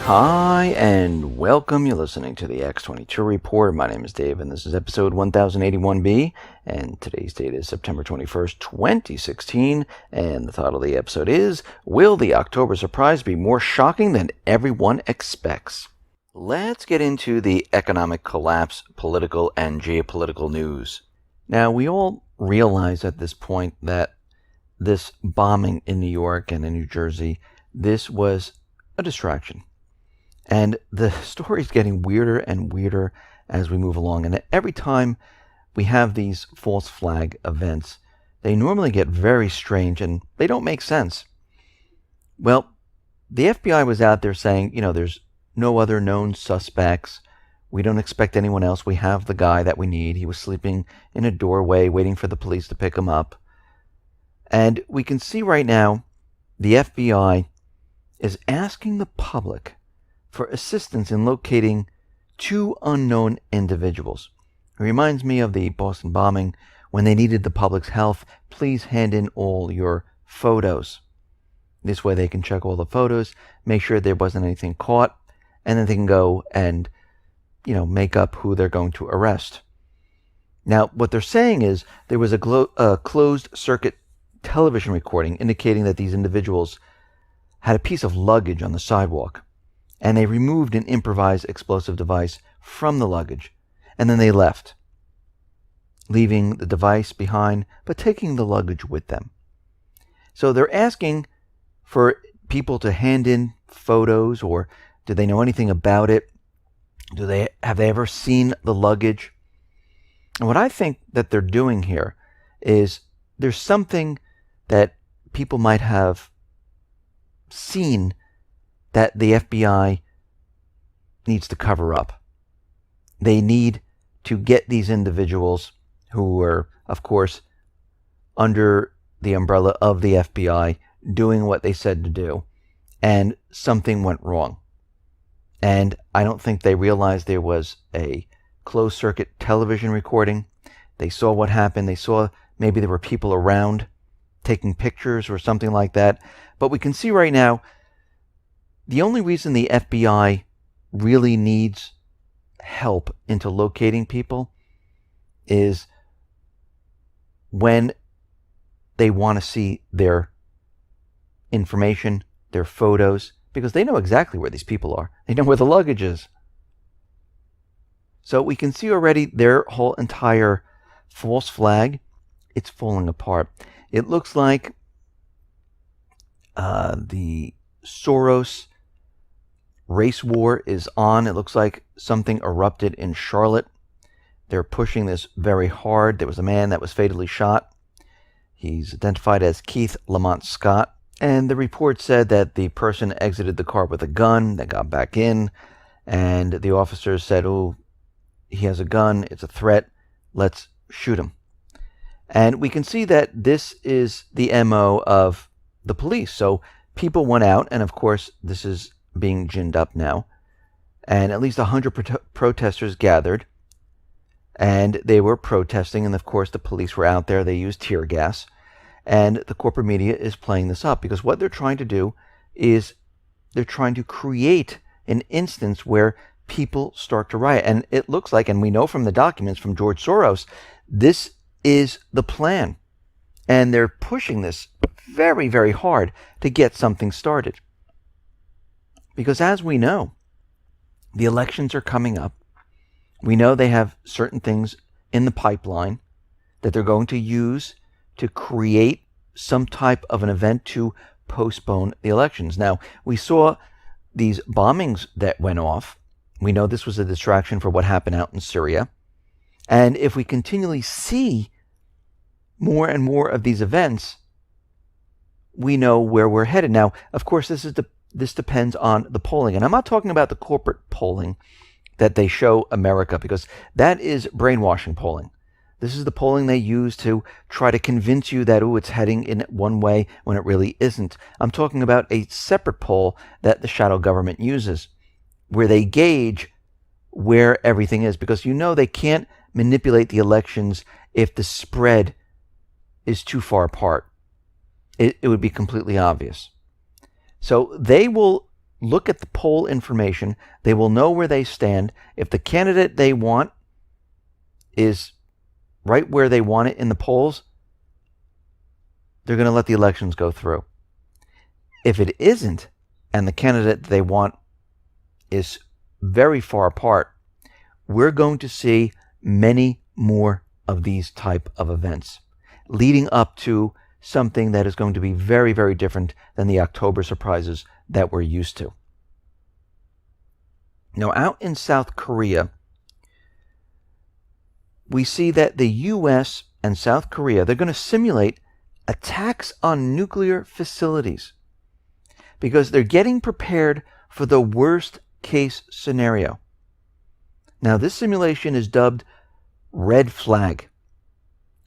Hi, and welcome. You're listening to the X22 Report. My name is Dave, and this is episode 1081B, and today's date is September 21st, 2016, and the title of the episode is, Will the October Surprise Be More Shocking Than Everyone Expects? Let's get into the economic collapse, political, and geopolitical news. Now, we all realize at this point that this bombing in New York and in New Jersey, this was a distraction. And the story is getting weirder and weirder as we move along. And every time we have these false flag events, they normally get very strange and they don't make sense. Well, the FBI was out there saying, there's no other known suspects. We don't expect anyone else. We have the guy that we need. He was sleeping in a doorway waiting for the police to pick him up. And we can see right now the FBI is asking the public for assistance in locating two unknown individuals. It reminds me of the Boston bombing when they needed the public's help. Please hand in all your photos. This way they can check all the photos, make sure there wasn't anything caught, and then they can go and, make up who they're going to arrest. Now, what they're saying is there was a closed circuit television recording indicating that these individuals had a piece of luggage on the sidewalk. And they removed an improvised explosive device from the luggage. And then they left, leaving the device behind, but taking the luggage with them. So they're asking for people to hand in photos, or do they know anything about it? Have they ever seen the luggage? And what I think that they're doing here is there's something that people might have seen that the FBI needs to cover up. They need to get these individuals who were, of course, under the umbrella of the FBI doing what they said to do, and something went wrong. And I don't think they realized there was a closed-circuit television recording. They saw what happened. They saw maybe there were people around taking pictures or something like that. But we can see right now the only reason the FBI really needs help into locating people is when they want to see their information, their photos, because they know exactly where these people are. They know where the luggage is. So we can see already their whole entire false flag, it's falling apart. It looks like the Soros race war is on. It looks like something erupted in Charlotte. They're pushing this very hard. There was a man that was fatally shot. He's identified as Keith Lamont Scott. And the report said that the person exited the car with a gun. They got back in. And the officers said, oh, he has a gun. It's a threat. Let's shoot him. And we can see that this is the MO of the police. So people went out, and of course, this is being ginned up now, and at least 100 protesters gathered, and they were protesting, and of course the police were out there. They used tear gas, and the corporate media is playing this up because what they're trying to do is they're trying to create an instance where people start to riot. And it looks like, and we know from the documents from George Soros, this is the plan, and they're pushing this very, very hard to get something started. Because as we know, the elections are coming up. We know they have certain things in the pipeline that they're going to use to create some type of an event to postpone the elections. Now, we saw these bombings that went off. We know this was a distraction for what happened out in Syria. And if we continually see more and more of these events, we know where we're headed. Now, of course, this depends on the polling. And I'm not talking about the corporate polling that they show America, because that is brainwashing polling. This is the polling they use to try to convince you that, it's heading in one way when it really isn't. I'm talking about a separate poll that the shadow government uses, where they gauge where everything is, because they can't manipulate the elections if the spread is too far apart. It would be completely obvious. So they will look at the poll information. They will know where they stand. If the candidate they want is right where they want it in the polls, they're going to let the elections go through. If it isn't, and the candidate they want is very far apart, we're going to see many more of these type of events leading up to something that is going to be very, very different than the October surprises that we're used to. Now, out in South Korea, we see that the U.S. and South Korea, they're going to simulate attacks on nuclear facilities because they're getting prepared for the worst case scenario. Now, this simulation is dubbed Red Flag,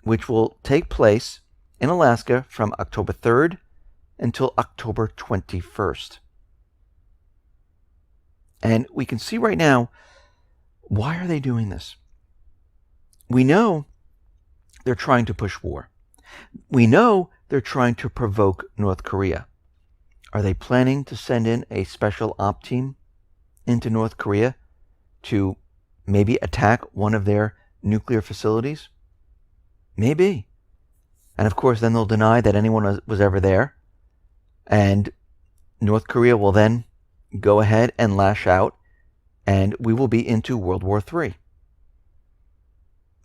which will take place in Alaska from October 3rd until October 21st. And we can see right now, why are they doing this? We know they're trying to push war. We know they're trying to provoke North Korea. Are they planning to send in a special op team into North Korea to maybe attack one of their nuclear facilities? Maybe. And of course, then they'll deny that anyone was ever there. And North Korea will then go ahead and lash out, and we will be into World War III.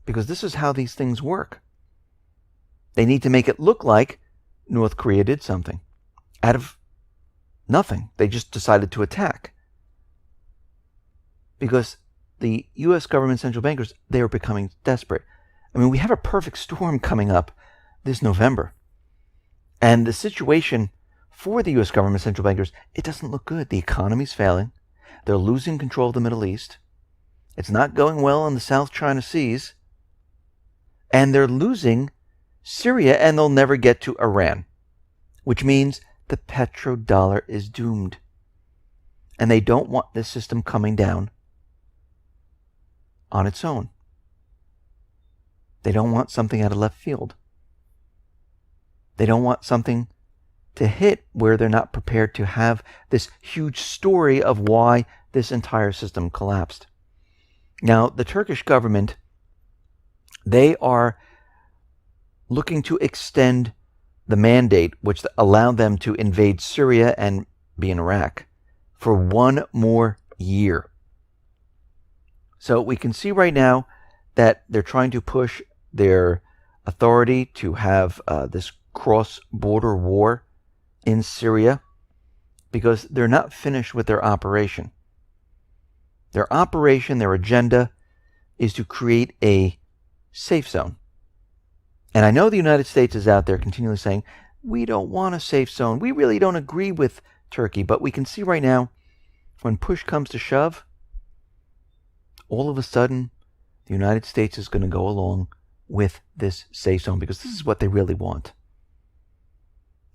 Because this is how these things work. They need to make it look like North Korea did something. Out of nothing. They just decided to attack. Because the U.S. government central bankers, they are becoming desperate. I mean, we have a perfect storm coming up this November. And the situation for the U.S. government central bankers, it doesn't look good. The economy's failing. They're losing control of the Middle East. It's not going well in the South China Seas. And they're losing Syria, and they'll never get to Iran, which means the petrodollar is doomed. And they don't want this system coming down on its own. They don't want something out of left field. They don't want something to hit where they're not prepared to have this huge story of why this entire system collapsed. Now, the Turkish government, they are looking to extend the mandate which allowed them to invade Syria and be in Iraq for 1 more year. So we can see right now that they're trying to push their authority to have this cross-border war in Syria because they're not finished with their operation. Their operation, their agenda, is to create a safe zone. And I know the United States is out there continually saying, we don't want a safe zone. We really don't agree with Turkey. But we can see right now, when push comes to shove, all of a sudden, the United States is going to go along with this safe zone because this is what they really want.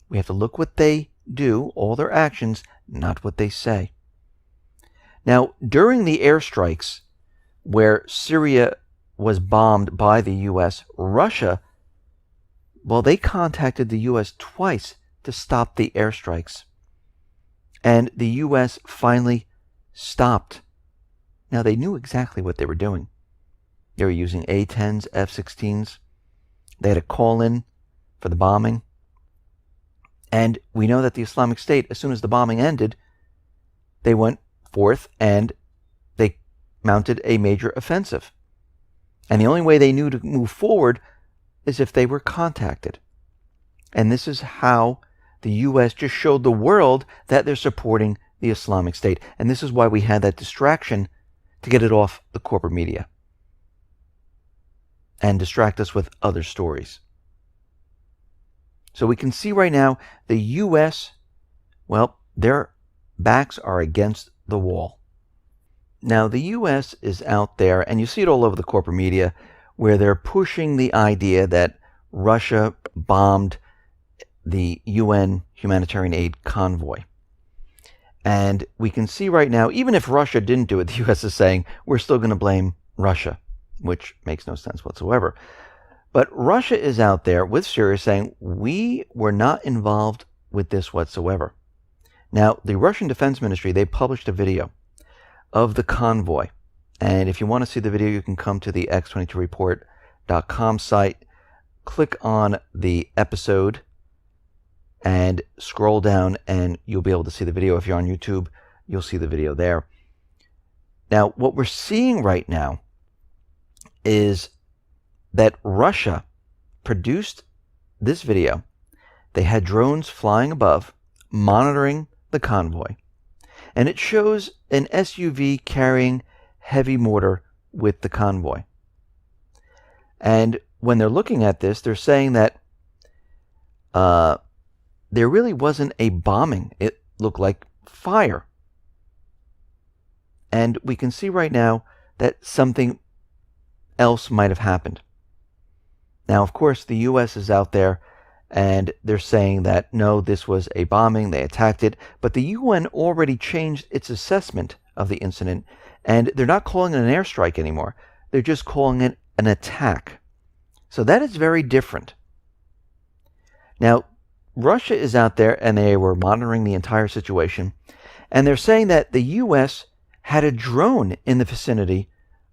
We have to look what they do, all their actions, not what they say. Now, during the airstrikes where Syria was bombed by the U.S., Russia, well, they contacted the U.S. twice to stop the airstrikes. And the U.S. finally stopped. Now, they knew exactly what they were doing. They were using A-10s, F-16s. They had a call-in for the bombing. And we know that the Islamic State, as soon as the bombing ended, they went forth and they mounted a major offensive. And the only way they knew to move forward is if they were contacted. And this is how the U.S. just showed the world that they're supporting the Islamic State. And this is why we had that distraction to get it off the corporate media and distract us with other stories. So we can see right now the U.S., well, their backs are against the wall. Now, the U.S. is out there, and you see it all over the corporate media, where they're pushing the idea that Russia bombed the UN humanitarian aid convoy. And we can see right now, even if Russia didn't do it, the U.S. is saying, we're still going to blame Russia, which makes no sense whatsoever. But Russia is out there with Syria saying, we were not involved with this whatsoever. Now, the Russian Defense Ministry, they published a video of the convoy. And if you want to see the video, you can come to the x22report.com site, click on the episode, and scroll down, and you'll be able to see the video. If you're on YouTube, you'll see the video there. Now, what we're seeing right now is that Russia produced this video. They had drones flying above, monitoring the convoy, and it shows an SUV carrying heavy mortar with the convoy. And when they're looking at this, they're saying that there really wasn't a bombing. It looked like fire. And we can see right now that something else might have happened. Now, of course, the U.S. is out there, and they're saying that, no, this was a bombing, they attacked it. But the UN already changed its assessment of the incident, and they're not calling it an airstrike anymore. They're just calling it an attack. So that is very different. Now, Russia is out there, and they were monitoring the entire situation, and they're saying that the U.S. had a drone in the vicinity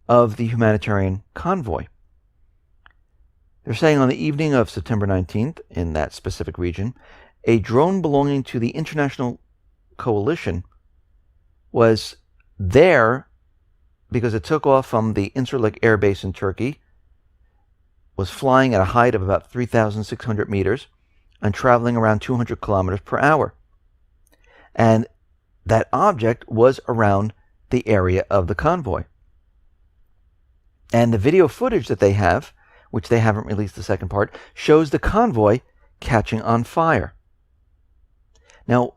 of the humanitarian convoy. They're saying on the evening of September 19th, in that specific region, a drone belonging to the International Coalition was there because it took off from the Incirlik Air Base in Turkey, was flying at a height of about 3,600 meters, and traveling around 200 kilometers per hour. And that object was around the area of the convoy. And the video footage that they have, which they haven't released the second part, shows the convoy catching on fire. Now,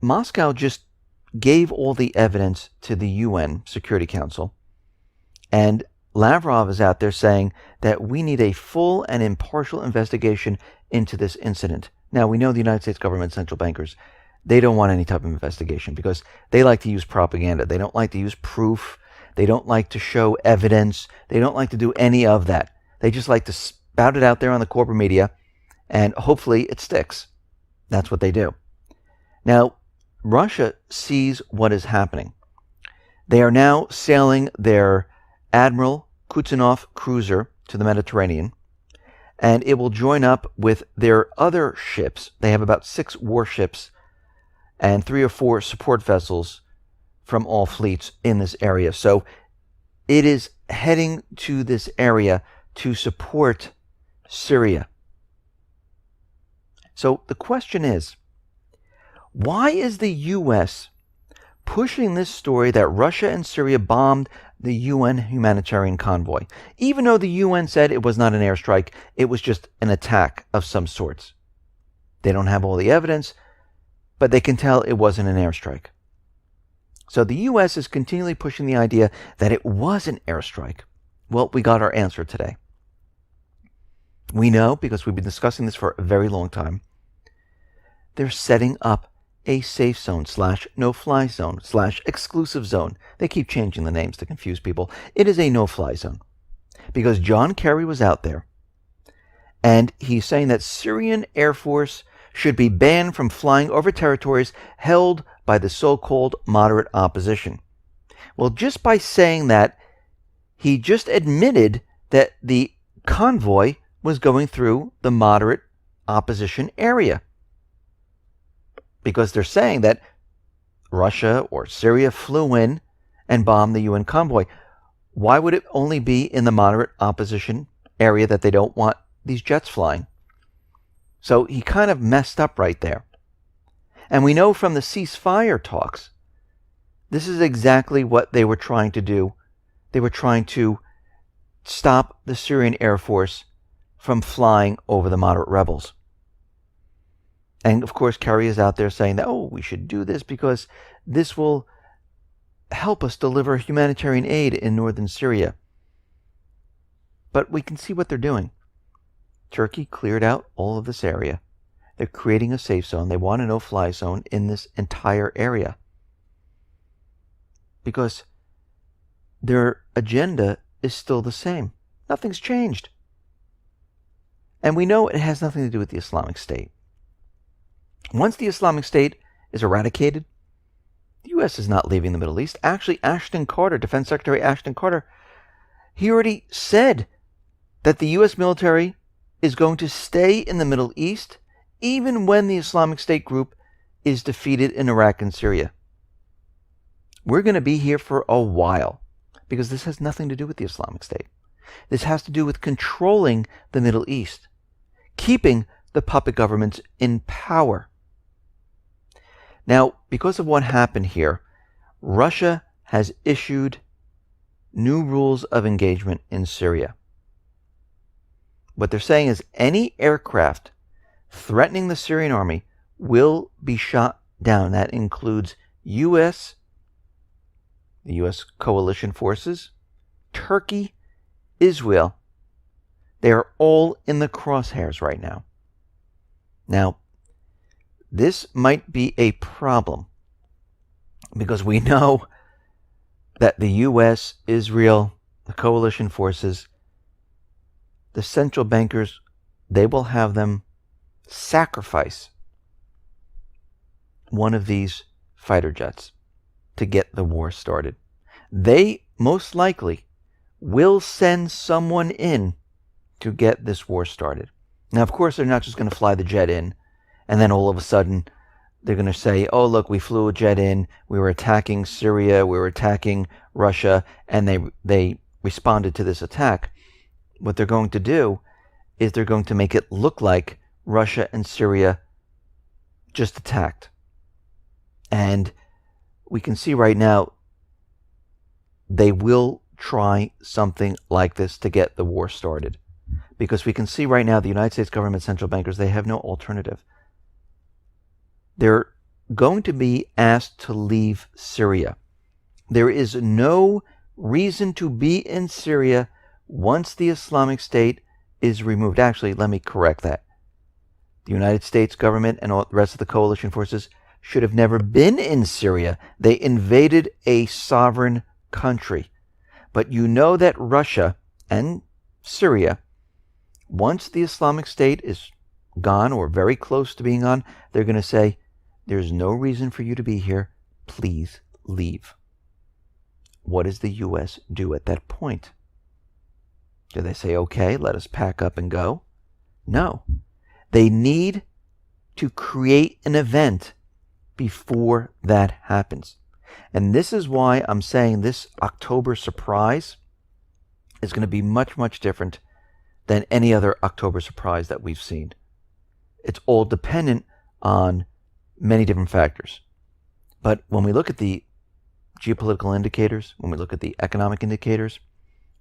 Moscow just gave all the evidence to the UN Security Council, and Lavrov is out there saying that we need a full and impartial investigation into this incident. Now, we know the United States government central bankers, they don't want any type of investigation because they like to use propaganda. They don't like to use proof. They don't like to show evidence. They don't like to do any of that. They just like to spout it out there on the corporate media, and hopefully it sticks. That's what they do. Now, Russia sees what is happening. They are now sailing their Admiral Kutuzov cruiser to the Mediterranean, and it will join up with their other ships. They have about 6 warships and 3 or 4 support vessels from all fleets in this area. So it is heading to this area to support Syria. So the question is, why is the U.S. pushing this story that Russia and Syria bombed the UN humanitarian convoy, even though the UN said it was not an airstrike, it was just an attack of some sorts? They don't have all the evidence, but they can tell it wasn't an airstrike. So the U.S. is continually pushing the idea that it was an airstrike. Well, we got our answer today. We know, because we've been discussing this for a very long time, they're setting up a safe zone / no-fly zone / exclusive zone. They keep changing the names to confuse people. It is a no-fly zone because John Kerry was out there, and he's saying that Syrian Air Force should be banned from flying over territories held by the so-called moderate opposition. Well, just by saying that, he just admitted that the convoy was going through the moderate opposition area, because they're saying that Russia or Syria flew in and bombed the UN convoy. Why would it only be in the moderate opposition area that they don't want these jets flying? So he kind of messed up right there. And we know from the ceasefire talks, this is exactly what they were trying to do. They were trying to stop the Syrian Air Force from flying over the moderate rebels. And of course, Kerry is out there saying that, oh, we should do this because this will help us deliver humanitarian aid in northern Syria. But we can see what they're doing. Turkey cleared out all of this area. They're creating a safe zone. They want a no-fly zone in this entire area, because their agenda is still the same. Nothing's changed. And we know it has nothing to do with the Islamic State. Once the Islamic State is eradicated, the U.S. is not leaving the Middle East. Actually, Ashton Carter, Defense Secretary Ashton Carter, he already said that the U.S. military is going to stay in the Middle East even when the Islamic State group is defeated in Iraq and Syria. We're going to be here for a while because this has nothing to do with the Islamic State. This has to do with controlling the Middle East, keeping the puppet governments in power. Now, because of what happened here, Russia has issued new rules of engagement in Syria. What they're saying is any aircraft threatening the Syrian army will be shot down. That includes the U.S. coalition forces, Turkey, Israel. They are all in the crosshairs right now. Now, this might be a problem because we know that the U.S., Israel, the coalition forces, the central bankers, they will have them sacrifice one of these fighter jets to get the war started. They most likely will send someone in to get this war started. Now, of course, they're not just going to fly the jet in and then all of a sudden they're going to say, oh, look, we flew a jet in, we were attacking Syria, we were attacking Russia, and they responded to this attack. What they're going to do is they're going to make it look like Russia and Syria just attacked. And we can see right now they will try something like this to get the war started. Because we can see right now the United States government central bankers, they have no alternative. They're going to be asked to leave Syria. There is no reason to be in Syria once the Islamic State is removed. Actually, let me correct that. The United States government and all the rest of the coalition forces should have never been in Syria. They invaded a sovereign country. But you know that Russia and Syria, once the Islamic State is gone or very close to being gone, they're going to say, there's no reason for you to be here. Please leave. What does the U.S. do at that point? Do they say, okay, let us pack up and go? No. They need to create an event before that happens. And this is why I'm saying this October surprise is going to be much, much different than any other October surprise that we've seen. It's all dependent on many different factors. But when we look at the geopolitical indicators, when we look at the economic indicators,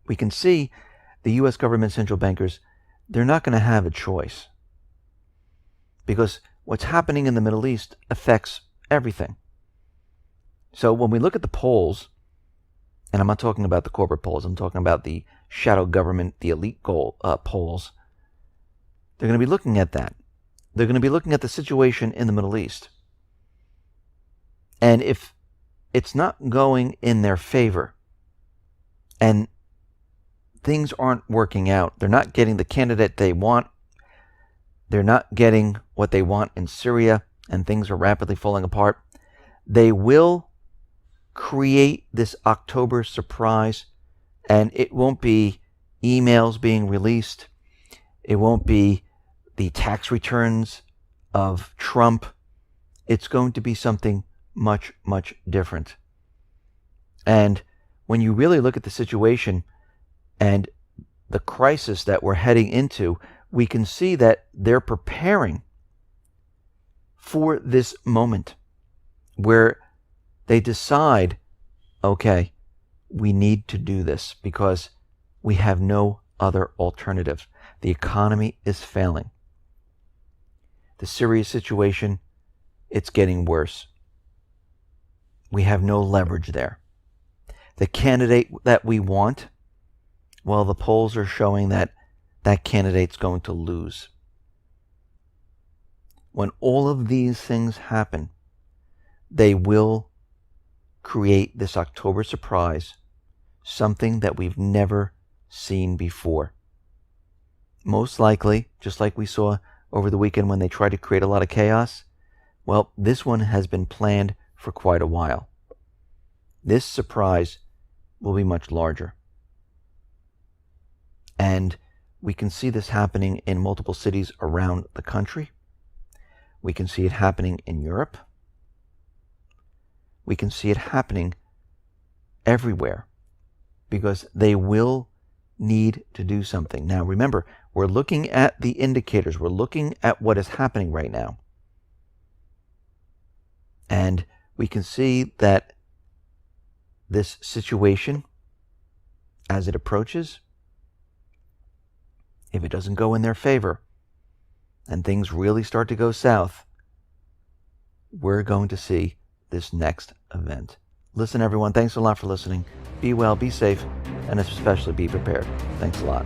we can see the U.S. government central bankers, they're not going to have a choice. Because what's happening in the Middle East affects everything. So when we look at the polls, and I'm not talking about the corporate polls, I'm talking about the shadow government, the elite polls, they're going to be looking at that. They're going to be looking at the situation in the Middle East. And if it's not going in their favor, and things aren't working out, they're not getting the candidate they want, they're not getting what they want in Syria, and things are rapidly falling apart, they will create this October surprise, and it won't be emails being released. It won't be the tax returns of Trump. It's going to be something much, much different. And when you really look at the situation and the crisis that we're heading into, we can see that they're preparing for this moment where they decide, okay, we need to do this because we have no other alternative. The economy is failing. The Syria situation, it's getting worse. We have no leverage there. The candidate that we want, well, the polls are showing that that candidate's going to lose. When all of these things happen, they will create this October surprise, something that we've never seen before. Most likely, just like we saw over the weekend when they tried to create a lot of chaos, Well, this one has been planned for quite a while. This surprise will be much larger. And we can see this happening in multiple cities around the country. We can see it happening in Europe. We can see it happening everywhere because they will need to do something. Now, remember, we're looking at the indicators. We're looking at what is happening right now. And we can see that this situation, as it approaches, if it doesn't go in their favor and things really start to go south, we're going to see this next event. Listen, everyone, thanks a lot for listening. Be well, be safe, and especially be prepared. Thanks a lot.